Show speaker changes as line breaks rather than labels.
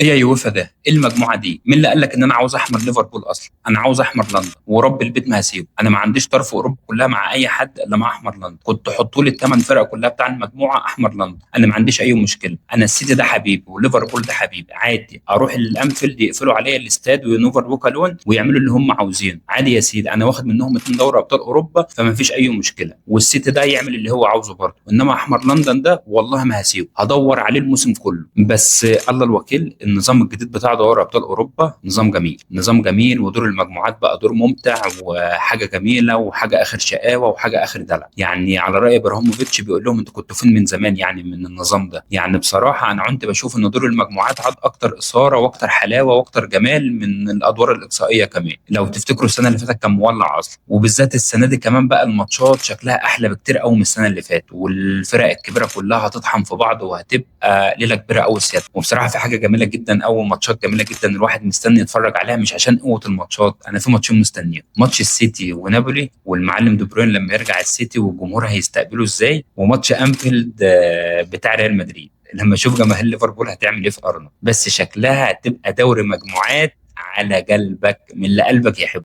ايه يا يوفا ده؟ ايه المجموعه دي؟ مين اللي قال لك ان انا عاوز احمر ليفربول اصلا؟ انا عاوز احمر لندن ورب البيت ما هسيبه. انا ما عنديش طرف اوروبا كلها مع اي حد الا مع احمر لندن. كنت حطوا لي الثمان فرق كلها بتاع المجموعه احمر لندن، انا ما عنديش اي مشكله. انا السيتي ده حبيبي وليفربول ده حبيبي، عادي اروح الانفيلد يقفلوا عليا الاستاد وينوفر بوكا لون ويعملوا اللي هم عاوزينه، عادي يا سيدي. انا واخد منهم اتنين دوري ابطال اوروبا فما فيش اي مشكله، والسيتي ده يعمل اللي هو عاوزه برضه. انما احمر لندن ده والله ما هسيبه، هدور عليه الموسم كله. بس الله الوكيل، النظام الجديد بتاع دوري ابطال اوروبا نظام جميل، نظام جميل، ودور المجموعات بقى دور ممتع وحاجه جميله وحاجه اخر شقاوه وحاجه اخر دلع. يعني على راي ابراهيموفيتش بيقول لهم انتوا كنتوا فين من زمان يعني من النظام ده. يعني بصراحه انا كنت بشوف ان دور المجموعات عاد اكتر اثاره واكتر حلاوه واكتر جمال من الادوار الاقصائيه كمان. لو تفتكروا السنه اللي فاتت كان مولع اصلا، وبالذات السنه دي كمان بقى الماتشات شكلها احلى بكتير قوي من السنه اللي فاتت، والفرق الكبيره كلها هتطحن في بعض وهتبقى ليله كبيره قوي السيادة. وبصراحه في حاجه جميله جدا، اول ماتشات جميله جدا الواحد مستني يتفرج عليها، مش عشان قوه الماتشات، انا في ماتشين مستنيه: ماتش السيتي ونابولي والمعلم دي بروين لما يرجع السيتي والجمهور هيستقبله ازاي، وماتش انفيلد بتاع ريال مدريد لما اشوف جماهير ليفربول هتعمل ايه في ارنولد. بس شكلها هتبقى دوري مجموعات على قلبك من اللي قلبك يحب.